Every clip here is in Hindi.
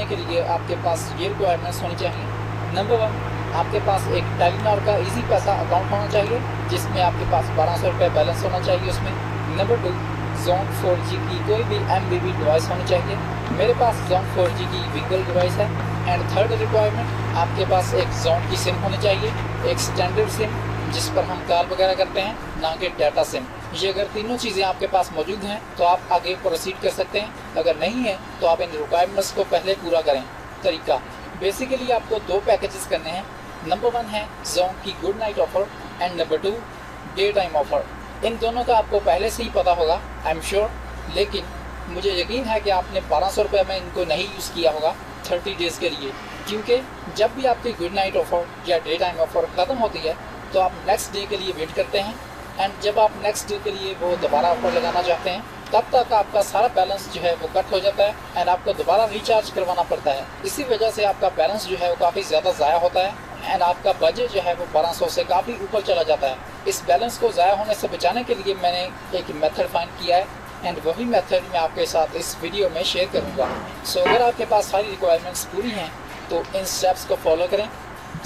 के लिए आपके पास ये रिक्वायरमेंट्स होनी चाहिए। नंबर 1, आपके पास एक टेलीनॉर का इजी पैसा अकाउंट होना चाहिए जिसमें आपके पास 1200 रुपये बैलेंस होना चाहिए उसमें। नंबर 2, जोन 4G की कोई भी MBB डिवाइस होनी चाहिए। मेरे पास जोन 4G की विंगल डिवाइस है। एंड थर्ड रिक्वायरमेंट, आपके पास एक जोन की सिम होनी चाहिए, एक स्टैंडर्ड सिम जिस पर हम कॉल वगैरह करते हैं, ना कि डाटा सिम। ये अगर तीनों चीज़ें आपके पास मौजूद हैं तो आप आगे प्रोसीड कर सकते हैं, अगर नहीं है तो आप इन रिक्वायरमेंट्स को पहले पूरा करें। तरीका, बेसिकली आपको 2 पैकेजेस करने हैं। नंबर 1 है जोन की good night offer and number 2 day time offer. इन दोनों का आपको पहले से ही पता होगा, आई एम श्योर, लेकिन मुझे यकीन है कि आपने 1200 रुपये में इनको नहीं यूज़ किया होगा 30 डेज़ के लिए, क्योंकि जब भी आपकी गुड नाइट ऑफर या डे टाइम ऑफर ख़त्म होती है तो आप नेक्स्ट डे के लिए वेट करते हैं। एंड जब आप नेक्स्ट डे के लिए वो दोबारा ऑफर लगाना चाहते हैं तब तक आपका सारा बैलेंस जो है वो कट हो जाता है एंड आपको दोबारा रिचार्ज करवाना पड़ता है। इसी वजह से आपका बैलेंस जो है वो काफ़ी ज़्यादा ज़ाया होता है एंड आपका बजट जो है वो 1200 से काफ़ी ऊपर चला जाता है। इस बैलेंस को ज़ाया होने से बचाने के लिए मैंने एक मेथड फाइंड किया है एंड वही मेथड मैं आपके साथ इस वीडियो में शेयर करूँगा। सो अगर आपके पास सारी रिक्वायरमेंट्स पूरी हैं तो इन स्टेप्स को फॉलो करें।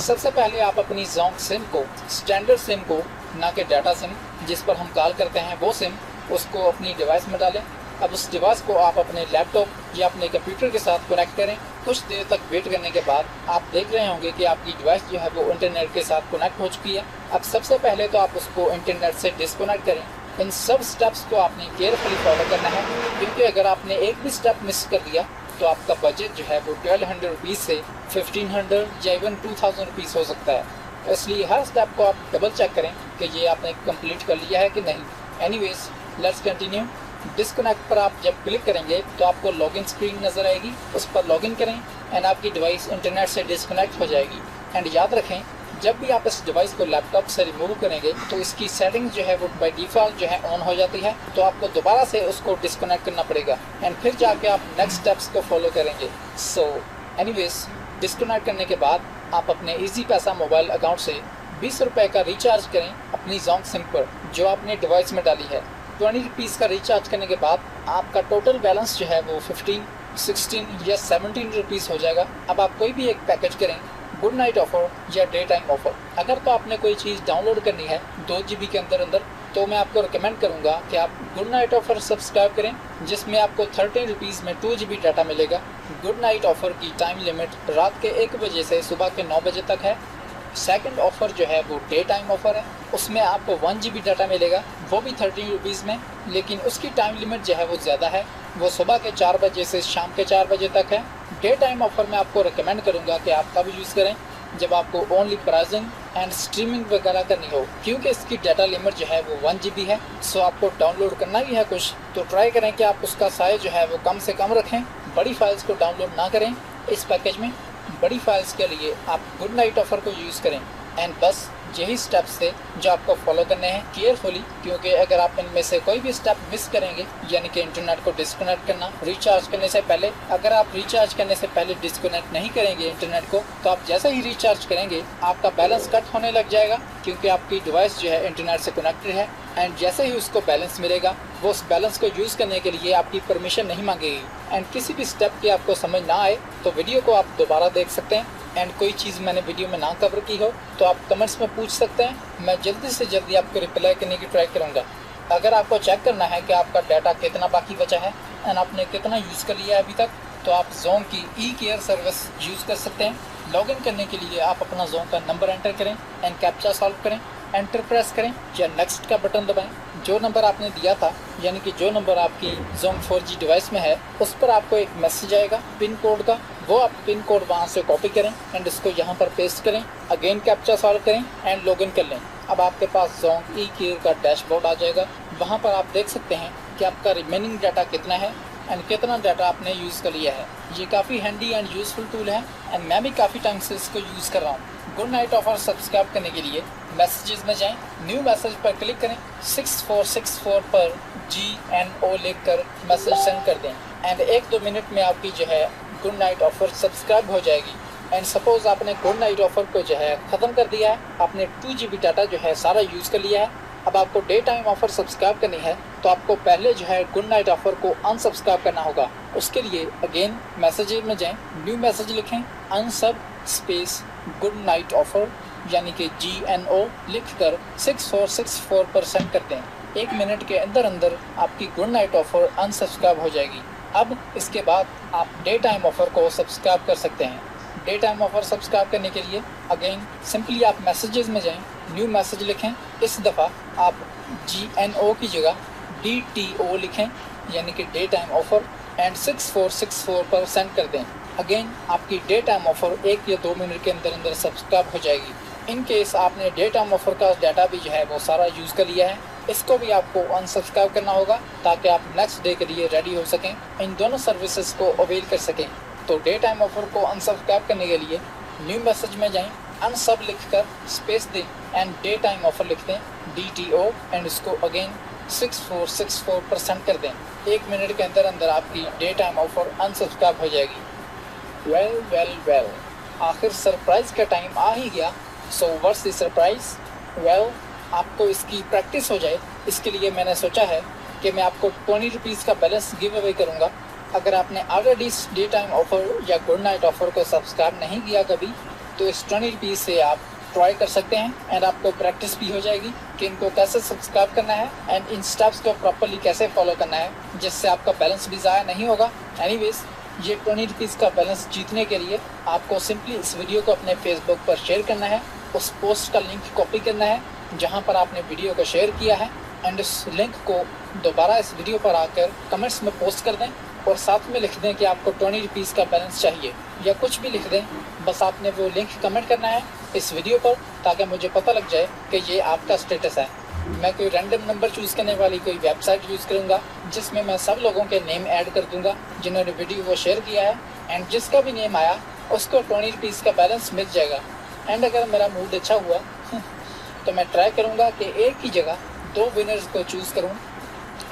सबसे पहले आप अपनी जोंक सिम को, स्टैंडर्ड सिम को, ना कि डाटा सिम जिस पर हम कॉल करते हैं वो सिम, उसको अपनी डिवाइस में डालें। अब उस डिवाइस को आप अपने लैपटॉप या अपने कंप्यूटर के साथ कनेक्ट करें। कुछ देर तक वेट करने के बाद आप देख रहे होंगे कि आपकी डिवाइस जो है वो इंटरनेट के साथ कनेक्ट हो चुकी है। अब सबसे पहले तो आप उसको इंटरनेट से डिस्कनेक्ट करें। इन सब स्टेप्स को आपने केयरफुली फॉलो करना है, क्योंकि अगर आपने एक भी स्टेप मिस कर दिया तो आपका बजट जो है वो 1200 रुपीज़ से 1500 या इवन 2000 रुपीज़ हो सकता है। इसलिए हर स्टेप को आप डबल चेक करें कि ये आपने कंप्लीट कर लिया है कि नहीं। Anyways, let's continue. डिस्कनेक्ट पर आप जब क्लिक करेंगे तो आपको लॉगिन स्क्रीन नज़र आएगी, उस पर लॉगिन करें एंड आपकी डिवाइस इंटरनेट से डिस्कनेक्ट हो जाएगी। एंड याद रखें, जब भी आप इस डिवाइस को लैपटॉप से रिमूव करेंगे तो इसकी सेटिंग जो है वो बाय डिफ़ॉल्ट जो है ऑन हो जाती है, तो आपको दोबारा से उसको डिस्कनेक्ट करना पड़ेगा एंड फिर जाके आप नेक्स्ट स्टेप्स को फॉलो करेंगे। सो एनीवेज, डिस्कनेक्ट करने के बाद आप अपने इजी पैसा मोबाइल अकाउंट से 20 रुपये का रिचार्ज करें अपनी जोंक सिम पर जो आपने डिवाइस में डाली है। 20 रुपीज़ का रिचार्ज करने के बाद आपका टोटल बैलेंस जो है वो 15, 16 या 17 रुपीज़ हो जाएगा। अब आप कोई भी एक पैकेज करें, गुड नाइट ऑफर या डे टाइम ऑफर। अगर तो आपने कोई चीज़ डाउनलोड करनी है 2 GB के अंदर तो मैं आपको रिकमेंड करूंगा कि आप गुड नाइट ऑफर सब्सक्राइब करें, जिसमें आपको 30 रुपीज़ में 2 GB डाटा मिलेगा। गुड नाइट ऑफर की टाइम लिमिट रात के 1 बजे से सुबह के 9 बजे तक है। सेकंड ऑफ़र जो है वो डे टाइम ऑफ़र है, उसमें आपको 1 GB डाटा मिलेगा, वो भी 30 रुपीज़ में, लेकिन उसकी टाइम लिमिट जो है वो ज़्यादा है, वो सुबह के 4 बजे से शाम के 4 बजे तक है। डे टाइम ऑफ़र में आपको रिकमेंड करूँगा कि आप तब यूज़ करें जब आपको ओनली ब्राउजिंग एंड स्ट्रीमिंग वगैरह करनी हो, क्योंकि इसकी डाटा लिमिट जो है वो 1 GB है। सो आपको डाउनलोड करना ही है कुछ तो ट्राई करें कि आप उसका साइज़ जो है वो कम से कम रखें। बड़ी फाइल्स को डाउनलोड ना करें इस पैकेज में। बड़ी फाइल्स के लिए आप गुड नाइट ऑफर को यूज़ करें। एंड बस यही स्टेप्स थे जो आपको फॉलो करने हैं केयरफुली, क्योंकि अगर आप इनमें से कोई भी स्टेप मिस करेंगे, यानी कि इंटरनेट को डिस्कनेक्ट करना रिचार्ज करने से पहले, अगर आप रिचार्ज करने से पहले डिस्कनेक्ट नहीं करेंगे इंटरनेट को, तो आप जैसे ही रिचार्ज करेंगे आपका बैलेंस कट होने लग जाएगा, क्योंकि आपकी डिवाइस जो है इंटरनेट से कनेक्टेड है। एंड जैसे ही उसको बैलेंस मिलेगा वो उस बैलेंस को यूज़ करने के लिए आपकी परमिशन नहीं मांगेगी। एंड किसी भी स्टेप की आपको समझ ना आए तो वीडियो को आप दोबारा देख सकते हैं। एंड कोई चीज़ मैंने वीडियो में ना कवर की हो तो आप कमेंट्स में पूछ सकते हैं, मैं जल्दी से जल्दी आपको रिप्लाई करने की ट्राई करूँगा। अगर आपको चेक करना है कि आपका डाटा कितना बाकी बचा है एंड आपने कितना यूज़ कर लिया है अभी तक, तो आप जोन की ई केयर सर्विस यूज़ कर सकते हैं। लॉगिन करने के लिए आप अपना जोन का नंबर एंटर करें एंड कैप्चा सॉल्व करें, एंटर प्रेस करें या नेक्स्ट का बटन दबाएं। जो नंबर आपने दिया था, यानी कि जो नंबर आपकी जोन 4G डिवाइस में है, उस पर आपको एक मैसेज आएगा पिन कोड का, वो आप पिन कोड वहाँ से कॉपी करें एंड इसको यहाँ पर पेस्ट करें, अगेन कैप्चा सॉल्व करें एंड लॉगिन कर लें। अब आपके पास जोन ई केयर का डैशबोर्ड आ जाएगा, वहाँ पर आप देख सकते हैं कि आपका रिमेनिंग डाटा कितना है एंड कितना डाटा आपने यूज़ कर लिया है। ये काफ़ी हैंडी एंड यूज़फुल टूल है एंड मैं भी काफ़ी टाइम से इसको यूज़ कर रहा हूँ। गुड नाइट ऑफर सब्सक्राइब करने के लिए मैसेजेस में जाएं, न्यू मैसेज पर क्लिक करें, 6464 पर GNO लिख कर मैसेज सेंड कर दें एंड 1-2 मिनट में आपकी जो है गुड नाइट ऑफर सब्सक्राइब हो जाएगी। एंड सपोज़ आपने गुड नाइट ऑफर को जो है ख़त्म कर दिया है, आपने 2 GB डाटा जो है सारा यूज़ कर लिया है, अब आपको डे टाइम ऑफर सब्सक्राइब करनी है तो आपको पहले जो है गुड नाइट ऑफर को अनसब्सक्राइब करना होगा। उसके लिए अगेन मैसेजेस में जाएं, न्यू मैसेज लिखें, unsub space good night offer यानी कि GNO लिख कर 6464 पर सेंड कर दें। 1 मिनट के अंदर अंदर आपकी गुड नाइट ऑफर अनसब्सक्राइब हो जाएगी। अब इसके बाद आप डे टाइम ऑफर को सब्सक्राइब कर सकते हैं। डे टाइम ऑफर सब्सक्राइब करने के लिए अगेन सिंपली आप मैसेजेस में जाएं, न्यू मैसेज लिखें, इस दफ़ा आप GNO की जगह DTO लिखें यानी कि डे टाइम ऑफर एंड 6464 पर सेंड कर दें। अगेन आपकी डे टाइम ऑफर 1 या 2 मिनट के अंदर अंदर सब्सक्राइब हो जाएगी। इन केस आपने डे टाइम ऑफर का डाटा भी जो है वो सारा यूज़ कर लिया है, इसको भी आपको अनसब्सक्राइब करना होगा ताकि आप नेक्स्ट डे के लिए रेडी हो सकें, इन दोनों सर्विसेज को अवेल कर सकें। तो डे टाइम ऑफर को अनसब्सक्राइब करने के लिए न्यू मैसेज में जाएं, अनसब लिख कर स्पेस दें एंड डे टाइम ऑफर लिख दें DTO एंड इसको अगेन 6464 पर सेंड कर दें। 1 मिनट के अंदर अंदर आपकी डे टाइम ऑफर अनसब्सक्राइब हो जाएगी। वेल आखिर सरप्राइज़ का टाइम आ ही गया। So what's the surprise? Well आपको इसकी प्रैक्टिस हो जाए इसके लिए मैंने सोचा है कि मैं आपको 20 रुपीज़ का बैलेंस गिव अवे करूँगा। अगर आपने ऑलरेडी इस डे टाइम ऑफर या गुड नाइट ऑफर को सब्सक्राइब नहीं किया कभी तो इस 20 रुपीज़ से आप ट्राई कर सकते हैं एंड आपको प्रैक्टिस भी हो जाएगी कि इनको कैसे सब्सक्राइब करना है एंड इन स्टेप्स को प्रॉपर्ली कैसे फॉलो करना है जिससे आपका बैलेंस भी ज़ाया नहीं होगा। एनीवेज ये 20 रुपीज़ का बैलेंस जीतने के लिए आपको सिंपली इस वीडियो को अपने फेसबुक पर शेयर करना है, उस पोस्ट का लिंक कॉपी करना है जहाँ पर आपने वीडियो को शेयर किया है एंड उस लिंक को दोबारा इस वीडियो पर आकर कमेंट्स में पोस्ट कर दें और साथ में लिख दें कि आपको 20 रुपीज़ का बैलेंस चाहिए या कुछ भी लिख दें। बस आपने वो लिंक कमेंट करना है इस वीडियो पर ताकि मुझे पता लग जाए कि ये आपका स्टेटस है। मैं कोई रैंडम नंबर चूज़ करने वाली कोई वेबसाइट यूज़ करूँगा जिसमें मैं सब लोगों के नेम ऐड कर दूँगा जिन्होंने वीडियो को शेयर किया है एंड जिसका भी नेम आया उसको 20 रुपीज़ का बैलेंस मिल जाएगा। एंड अगर मेरा मूड अच्छा हुआ तो मैं ट्राई करूँगा कि एक ही जगह 2 विनर्स को चूज़ करूँ।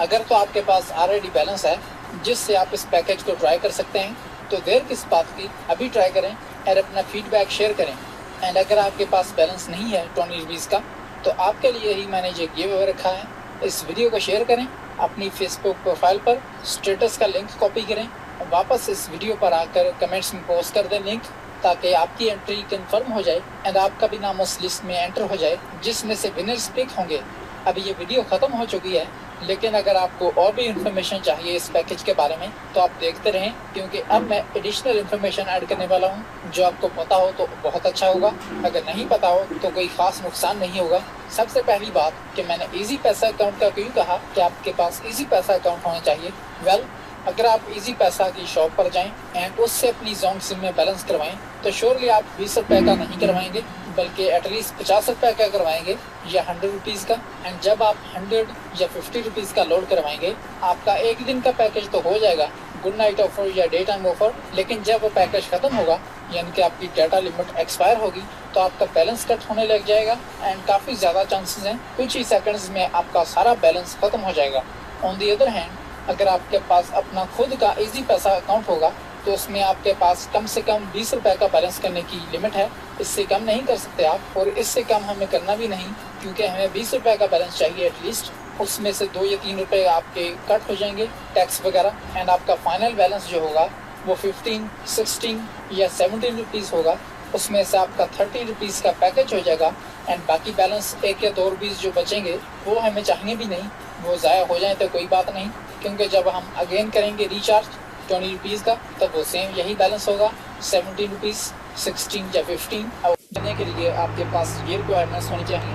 अगर तो आपके पास ऑलरेडी बैलेंस है जिससे आप इस पैकेज को ट्राई कर सकते हैं तो देर किस बात की, अभी ट्राई करें और अपना फीडबैक शेयर करें। एंड अगर आपके पास बैलेंस नहीं है 20 रुपीज़ का तो आपके लिए ही मैंने ये गिव अवे रखा है। इस वीडियो को शेयर करें, अपनी फेसबुक प्रोफाइल पर स्टेटस का लिंक कॉपी करें, वापस इस वीडियो पर आकर कमेंट्स में पोस्ट कर दें लिंक ताकि आपकी एंट्री कंफर्म हो जाए एंड आपका भी नाम उस लिस्ट में एंटर हो जाए जिसमें से विनर्स पिक होंगे। अभी ये वीडियो ख़त्म हो चुकी है लेकिन अगर आपको और भी इन्फॉर्मेशन चाहिए इस पैकेज के बारे में तो आप देखते रहें क्योंकि अब मैं एडिशनल इन्फॉर्मेशन ऐड करने वाला हूँ। जो आपको पता हो तो बहुत अच्छा होगा, अगर नहीं पता हो तो कोई ख़ास नुकसान नहीं होगा। सबसे पहली बात कि मैंने इजी पैसा अकाउंट का क्यों कहा कि आपके पास इजी पैसा अकाउंट होना चाहिए। वेल अगर आप इजी पैसा की शॉप पर जाएं एंड उससे अपनी जोन सिम में बैलेंस करवाएं तो श्योरली आप 20 रुपये का नहीं करवाएंगे बल्कि एटलीस्ट 50 रुपये का करवाएंगे या 100 रुपीज़ का। एंड जब आप 100 या 50 रुपीज़ का लोड करवाएंगे आपका एक दिन का पैकेज तो हो जाएगा गुड नाइट ऑफर या डे टाइम ऑफर, लेकिन जब वो पैकेज ख़त्म होगा यानी कि आपकी डाटा लिमिट एक्सपायर होगी तो आपका बैलेंस कट होने लग जाएगा एंड काफ़ी ज़्यादा चांसेस हैं कुछ ही सेकंड्स में आपका सारा बैलेंस ख़त्म हो जाएगा। ऑन दी अदर हैंड अगर आपके पास अपना खुद का इजी पैसा अकाउंट होगा तो उसमें आपके पास कम से कम 20 रुपये का बैलेंस करने की लिमिट है, इससे कम नहीं कर सकते आप और इससे कम हमें करना भी नहीं क्योंकि हमें 20 रुपये का बैलेंस चाहिए एटलीस्ट। उसमें से 2 या 3 रुपये आपके कट हो जाएंगे टैक्स वगैरह एंड आपका फाइनल बैलेंस जो होगा वो 15, 16 या 17 रुपीज़ होगा। उसमें से आपका 30 रुपीज़ का पैकेज हो जाएगा एंड बाकी बैलेंस 1 या 2 रुपीज़ जो बचेंगे वो हमें चाहिए भी नहीं, वो ज़ाया हो जाए तो कोई बात नहीं क्योंकि जब हम अगेन करेंगे रिचार्ज 20 रुपीज़ का तब वो सेम यही बैलेंस होगा 17 रुपीज़, 16 या 15। और करने के लिए आपके पास ये रिक्वायरमेंट्स होनी चाहिए।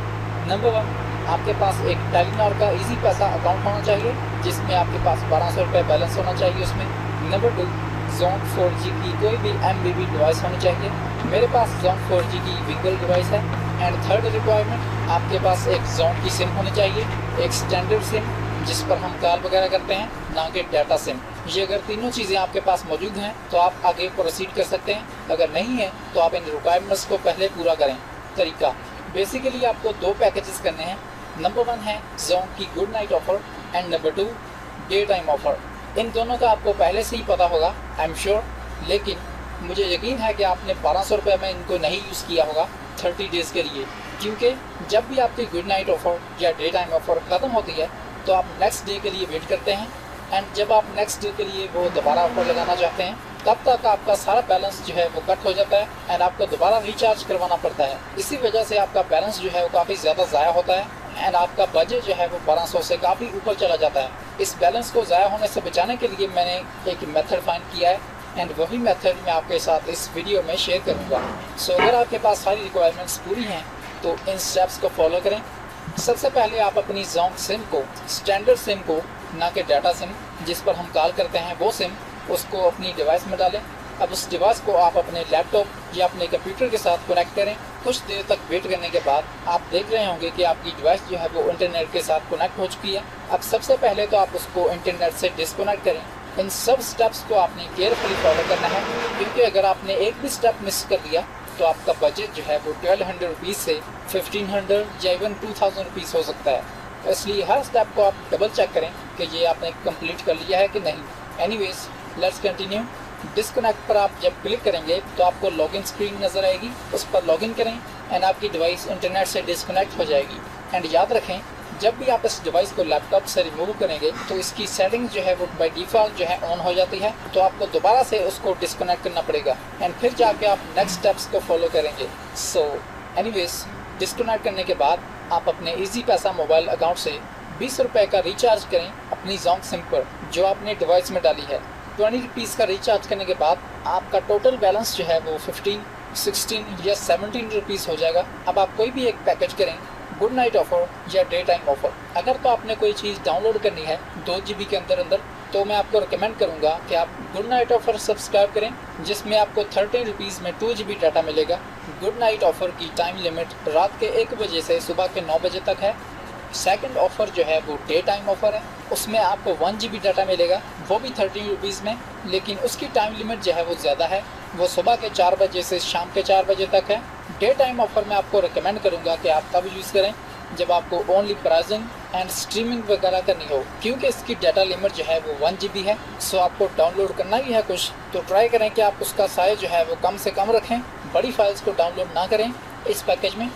नंबर 1 आपके पास एक टेलीनॉर का इजी पैसा अकाउंट होना चाहिए जिसमें आपके पास 1200 रुपये बैलेंस होना चाहिए उसमें। नंबर 2 जोन 4G की कोई भी MBB डिवाइस होनी चाहिए। मेरे पास जोन 4G की विगल डिवाइस है। एंड थर्ड रिक्वायरमेंट आपके पास एक जोन की सिम होनी चाहिए, एक स्टैंडर्ड सिम जिस पर हम कॉल वगैरह करते हैं, ना कि डाटा सिम। ये अगर तीनों चीज़ें आपके पास मौजूद हैं तो आप आगे प्रोसीड कर सकते हैं, अगर नहीं है तो आप इन रिक्वायरमेंट्स को पहले पूरा करें। तरीका बेसिकली आपको 2 पैकेजेस करने हैं। नंबर 1 है जोन की good night offer and number 2 day time offer. इन दोनों का आपको पहले से ही पता होगा आई एम श्योर, लेकिन मुझे यकीन है कि आपने 1200 रुपये में इनको नहीं यूज़ किया होगा 30 डेज़ के लिए, क्योंकि जब भी आपकी गुड नाइट ऑफर या डे टाइम ऑफर ख़त्म होती है तो आप नेक्स्ट डे के लिए वेट करते हैं, एंड जब आप नेक्स्ट डे के लिए वो दोबारा ऑफर लगाना चाहते हैं तब तक आपका सारा बैलेंस जो है वो कट हो जाता है एंड आपको दोबारा रिचार्ज करवाना पड़ता है। इसी वजह से आपका बैलेंस जो है वो काफ़ी ज़्यादा ज़ाया होता है एंड आपका बजट जो है वो 1200 से काफ़ी ऊपर चला जाता है। इस बैलेंस को ज़ाया होने से बचाने के लिए मैंने एक मेथड फाइंड किया है एंड वही मेथड मैं आपके साथ इस वीडियो में शेयर करूँगा। सो अगर आपके पास सारी रिक्वायरमेंट्स पूरी हैं तो इन स्टेप्स को फॉलो करें। सबसे पहले आप अपनी जोंक सिम को, स्टैंडर्ड सिम को, ना कि डाटा सिम जिस पर हम कॉल करते हैं वो सिम, उसको अपनी डिवाइस में डालें। अब उस डिवाइस को आप अपने लैपटॉप या अपने कंप्यूटर के साथ कनेक्ट करें। कुछ देर तक वेट करने के बाद आप देख रहे होंगे कि आपकी डिवाइस जो है वो इंटरनेट के साथ कनेक्ट हो चुकी है। अब सबसे पहले तो आप उसको इंटरनेट से डिस्कनेक्ट करें। इन सब स्टेप्स को आपने केयरफुली फॉलो करना है, क्योंकि अगर आपने एक भी स्टेप मिस कर दिया तो आपका बजट जो है वो 1200 रुपीज़ से 1500 या इवन 2000 रुपीज़ हो सकता है। इसलिए हर स्टेप को आप डबल चेक करें कि ये आपने कंप्लीट कर लिया है कि नहीं। Anyways, let's continue. डिस्कनेक्ट पर आप जब क्लिक करेंगे तो आपको लॉगिन स्क्रीन नज़र आएगी, उस पर लॉगिन करें एंड आपकी डिवाइस इंटरनेट से डिस्कनेक्ट हो जाएगी। एंड याद रखें, जब भी आप इस डिवाइस को लैपटॉप से रिमूव करेंगे तो इसकी सेटिंग जो है वो बाय डिफ़ॉल्ट जो है ऑन हो जाती है, तो आपको दोबारा से उसको डिस्कनेक्ट करना पड़ेगा एंड फिर जाके आप नेक्स्ट स्टेप्स को फॉलो करेंगे। सो एनीवेज, डिस्कनेक्ट करने के बाद आप अपने इजी पैसा मोबाइल अकाउंट से 20 रुपये का रिचार्ज करें अपनी जोंक सिम पर जो आपने डिवाइस में डाली है। 20 रुपीज़ का रिचार्ज करने के बाद आपका टोटल बैलेंस जो है वो 15, 16 या 17 रुपीज़ हो जाएगा। अब आप कोई भी एक पैकेज करें, गुड नाइट ऑफर या डे टाइम ऑफर। अगर तो आपने कोई चीज़ डाउनलोड करनी है 2 GB के अंदर तो मैं आपको रिकमेंड करूंगा कि आप गुड नाइट ऑफर सब्सक्राइब करें, जिसमें आपको 30 रुपीज़ में 2 GB डाटा मिलेगा। गुड नाइट ऑफर की टाइम लिमिट रात के 1 बजे से सुबह के 9 बजे तक है। सेकंड ऑफ़र जो है वो डे टाइम ऑफ़र है, उसमें आपको 1 GB डाटा मिलेगा, वो भी 30 रुपीज़ में, लेकिन उसकी टाइम लिमिट जो है वो ज़्यादा है, वो सुबह के 4 बजे से शाम के 4 बजे तक है। डे टाइम ऑफ़र में आपको रिकमेंड करूँगा कि आप तब यूज़ करें जब आपको ओनली ब्राउजिंग एंड स्ट्रीमिंग वगैरह करनी हो, क्योंकि इसकी डाटा लिमिट जो है वो 1 GB है। सो आपको डाउनलोड करना ही है कुछ तो ट्राई करें कि आप उसका साइज़ जो है वो कम से कम रखें। बड़ी फाइल्स को डाउनलोड ना करें इस पैकेज में।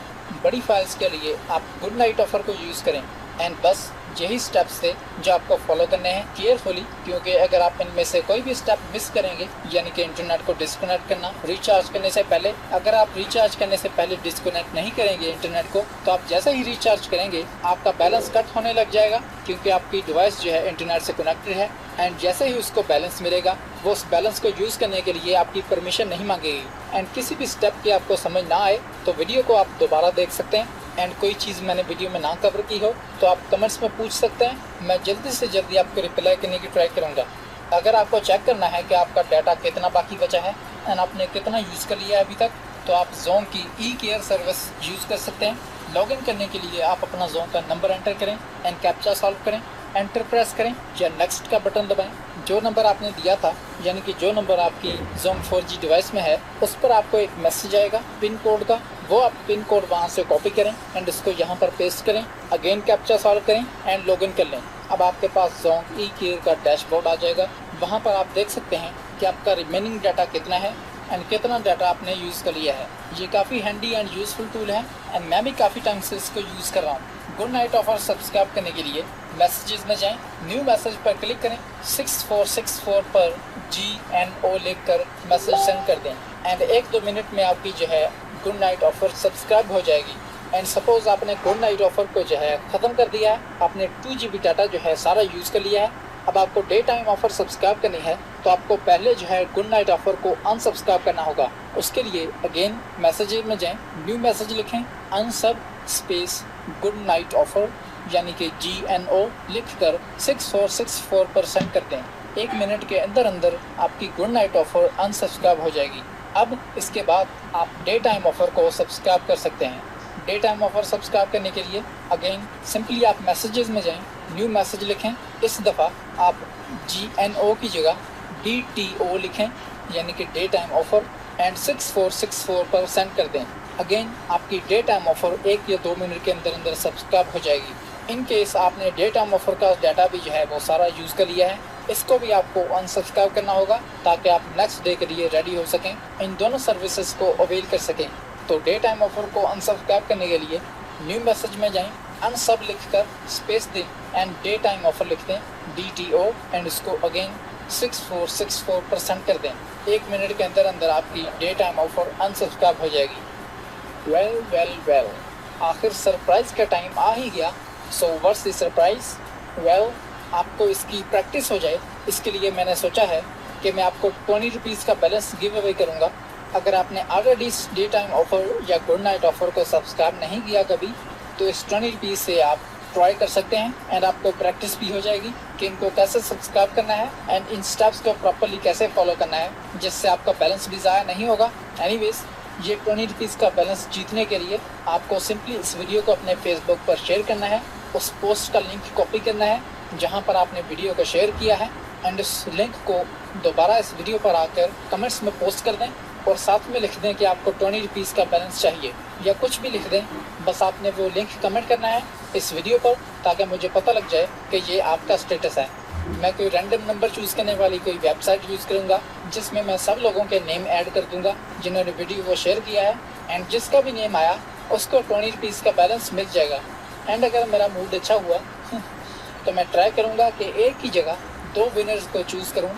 बड़ी फाइल्स के लिए आप गुड नाइट ऑफर को यूज़ करें। एंड बस यही स्टेप्स थे जो आपको फॉलो करने हैं केयरफुली, क्योंकि अगर आप इनमें से कोई भी स्टेप मिस करेंगे, यानी कि इंटरनेट को डिस्कनेक्ट करना रिचार्ज करने से पहले, अगर आप रिचार्ज करने से पहले डिस्कनेक्ट नहीं करेंगे इंटरनेट को, तो आप जैसे ही रिचार्ज करेंगे आपका बैलेंस कट होने लग जाएगा, क्योंकि आपकी डिवाइस जो है इंटरनेट से कनेक्टेड है। एंड जैसे ही उसको बैलेंस मिलेगा वो उस बैलेंस को यूज़ करने के लिए आपकी परमिशन नहीं मांगेगी। एंड किसी भी स्टेप की आपको समझ ना आए तो वीडियो को आप दोबारा देख सकते हैं। एंड कोई चीज़ मैंने वीडियो में ना कवर की हो तो आप कमेंट्स में पूछ सकते हैं, मैं जल्दी से जल्दी आपको रिप्लाई करने की ट्राई करूँगा। अगर आपको चेक करना है कि आपका डाटा कितना बाकी बचा है एंड आपने कितना यूज़ कर लिया है अभी तक, तो आप जोन की ई केयर सर्विस यूज़ कर सकते हैं। लॉगिन करने के लिए आप अपना जोन का नंबर एंटर करें एंड कैप्चा सॉल्व करें, एंटर प्रेस करें या नेक्स्ट का बटन दबाएं। जो नंबर आपने दिया था, यानी कि जो नंबर आपकी जोन 4G डिवाइस में है, उस पर आपको एक मैसेज आएगा पिन कोड का, वो आप पिन कोड वहाँ से कॉपी करें एंड इसको यहाँ पर पेस्ट करें, अगेन कैप्चा सॉल्व करें एंड लॉगिन कर लें। अब आपके पास जोन ई केयर का डैशबोर्ड आ जाएगा। वहाँ पर आप देख सकते हैं कि आपका रिमेनिंग डाटा कितना है एंड कितना डाटा आपने यूज़ कर लिया है। ये काफ़ी हैंडी एंड यूज़फुल टूल है एंड मैं भी काफ़ी टाइम से इसको यूज़ कर रहा हूँ। गुड नाइट ऑफर सब्सक्राइब करने के लिए मैसेजेस में जाएं, न्यू मैसेज पर क्लिक करें, 6464 पर GNO लिख कर मैसेज सेंड कर दें एंड 1-2 मिनट में आपकी जो है गुड नाइट ऑफर सब्सक्राइब हो जाएगी। एंड सपोज़ आपने गुड नाइट ऑफर को जो है ख़त्म कर दिया है, आपने 2 GB डाटा जो है सारा यूज़ कर लिया है, अब आपको डे टाइम ऑफर सब्सक्राइब करनी है तो आपको पहले जो है गुड नाइट ऑफर को अनसब्सक्राइब करना होगा। उसके लिए अगेन मैसेजेस में जाएं, न्यू मैसेज लिखें, unsub space good night offer यानी कि GNO लिख कर 6464 पर सेंड कर दें। 1 मिनट के अंदर अंदर आपकी गुड नाइट ऑफर अनसब्सक्राइब हो जाएगी। अब इसके बाद आप डे टाइम ऑफर को सब्सक्राइब कर सकते हैं। डे टाइम ऑफर सब्सक्राइब करने के लिए अगेन सिंपली आप मैसेजेस में जाएं, न्यू मैसेज लिखें, इस दफ़ा आप GNO की जगह DTO लिखें यानी कि डे टाइम ऑफर एंड 6464 पर सेंड कर दें। अगेन आपकी डे टाइम ऑफर 1 या 2 मिनट के अंदर अंदर सब्सक्राइब हो जाएगी। इन केस आपने डे टाइम ऑफर का डाटा भी जो है वो सारा यूज़ कर लिया है, इसको भी आपको अनसब्सक्राइब करना होगा ताकि आप नेक्स्ट डे के लिए रेडी हो सकें, इन दोनों सर्विसेज को अवेल कर सकें। तो डे टाइम ऑफर को अनसब्सक्राइब करने के लिए न्यू मैसेज में जाएं, अनसब लिख कर स्पेस दें एंड डे टाइम ऑफर लिख दें DTO एंड इसको अगेन 6464% कर दें। 1 मिनट के अंदर अंदर आपकी डे टाइम ऑफर अनसब्सक्राइब हो जाएगी। वेल आखिर सरप्राइज का टाइम आ ही गया। So what's the surprise? Well, आपको इसकी प्रैक्टिस हो जाए इसके लिए मैंने सोचा है कि मैं आपको 20 रुपीज़ का बैलेंस गिव अवे करूँगा। अगर आपने ऑलरेडी इस डे टाइम ऑफर या गुड नाइट ऑफर को सब्सक्राइब नहीं किया कभी, तो इस 20 रुपीज़ से आप ट्राई कर सकते हैं एंड आपको प्रैक्टिस भी हो जाएगी कि इनको कैसे सब्सक्राइब करना है एंड इन स्टेप्स को प्रॉपर्ली कैसे फॉलो करना है, जिससे आपका बैलेंस भी ज़ाया नहीं होगा। एनीवेज, ये 20 रुपीज़ का बैलेंस जीतने के लिए आपको सिंपली इस वीडियो को अपने फेसबुक पर शेयर करना है, उस पोस्ट का लिंक कॉपी करना है जहाँ पर आपने वीडियो को शेयर किया है एंड उस लिंक को दोबारा इस वीडियो पर आकर कमेंट्स में पोस्ट कर दें और साथ में लिख दें कि आपको 20 रुपीज़ का बैलेंस चाहिए या कुछ भी लिख दें। बस आपने वो लिंक कमेंट करना है इस वीडियो पर ताकि मुझे पता लग जाए कि ये आपका स्टेटस है। मैं कोई रैंडम नंबर चूज़ करने वाली कोई वेबसाइट यूज़ करूँगा जिसमें मैं सब लोगों के नेम ऐड कर दूँगा जिन्होंने वीडियो को शेयर किया है एंड जिसका भी नेम आया उसको 20 रुपीज़ का बैलेंस मिल जाएगा। एंड अगर मेरा मूड अच्छा हुआ तो मैं ट्राई करूँगा कि एक ही जगह 2 विनर्स को चूज़ करूँ।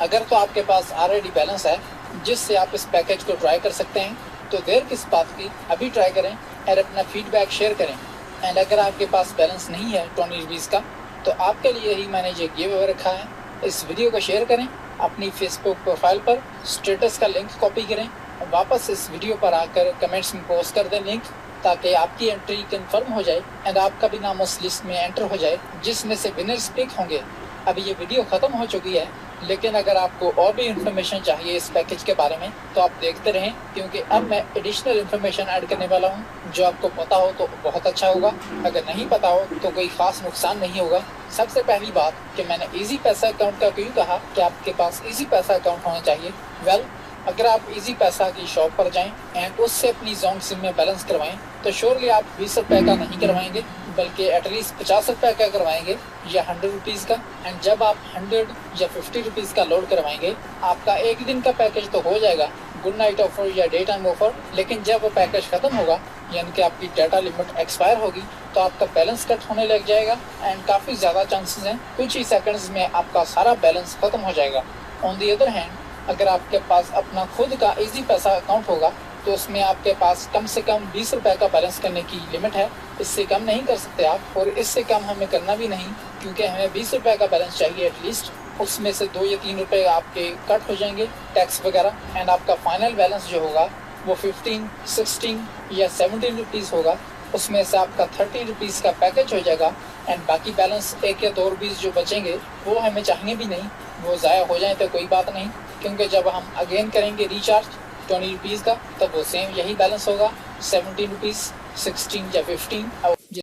अगर तो आपके पास ऑलरेडी बैलेंस है जिससे आप इस पैकेज को ट्राई कर सकते हैं, तो देर किस बात की, अभी ट्राई करें और अपना फीडबैक शेयर करें। एंड अगर आपके पास बैलेंस नहीं है 20 रुपीज़ का, तो आपके लिए ही मैंने ये गिव अवे रखा है। इस वीडियो को शेयर करें, अपनी फेसबुक प्रोफाइल पर स्टेटस का लिंक कॉपी करें, वापस इस वीडियो पर आकर कमेंट्स में पोस्ट कर दें लिंक, ताकि आपकी एंट्री कंफर्म हो जाए एंड आपका भी नाम उस लिस्ट में एंटर हो जाए जिसमें से विनर्स पिक होंगे। अभी ये वीडियो ख़त्म हो चुकी है, लेकिन अगर आपको और भी इन्फॉर्मेशन चाहिए इस पैकेज के बारे में तो आप देखते रहें, क्योंकि अब मैं एडिशनल इन्फॉर्मेशन ऐड करने वाला हूँ। जो आपको पता हो तो बहुत अच्छा होगा, अगर नहीं पता हो तो कोई ख़ास नुकसान नहीं होगा। सबसे पहली बात कि मैंने इजी पैसा अकाउंट का क्यों कहा कि आपके पास इजी पैसा अकाउंट होना चाहिए। वेल, अगर आप इजी पैसा की शॉप पर जाएं एंड उससे अपनी जोन सिम में बैलेंस करवाएं तो श्योरली आप 20 रुपये का नहीं करवाएंगे, बल्कि एटलीस्ट 50 रुपये का करवाएंगे या 100 रुपीज़ का। एंड जब आप 100 या 50 रुपीज़ का लोड करवाएंगे, आपका एक दिन का पैकेज तो हो जाएगा गुड नाइट ऑफर या डे टाइम ऑफर, लेकिन जब वो पैकेज ख़त्म होगा यानी कि आपकी डाटा लिमिट एक्सपायर होगी तो आपका बैलेंस कट होने लग जाएगा एंड काफ़ी ज़्यादा चांसेस हैं कुछ ही सेकंड्स में आपका सारा बैलेंस ख़त्म हो जाएगा। ऑन दी अदर हैंड, अगर आपके पास अपना खुद का इजी पैसा अकाउंट होगा तो उसमें आपके पास कम से कम 20 रुपये का बैलेंस करने की लिमिट है। इससे कम नहीं कर सकते आप, और इससे कम हमें करना भी नहीं, क्योंकि हमें 20 रुपये का बैलेंस चाहिए एटलीस्ट। उसमें से 2 या 3 रुपये आपके कट हो जाएंगे टैक्स वगैरह एंड आपका फाइनल बैलेंस जो होगा वो 15, 16 या 17 रुपीज़ होगा। उसमें से आपका 30 रुपीज़ का पैकेज हो जाएगा एंड बाकी बैलेंस 1 या 2 रुपीज़ जो बचेंगे वो हमें चाहिए भी नहीं, वो ज़ाया हो जाए तो कोई बात नहीं, क्योंकि जब हम अगेन करेंगे रिचार्ज 20 रुपीज़ का तब वो सेम यही बैलेंस होगा 17 रुपीज़, 16 या 15। अब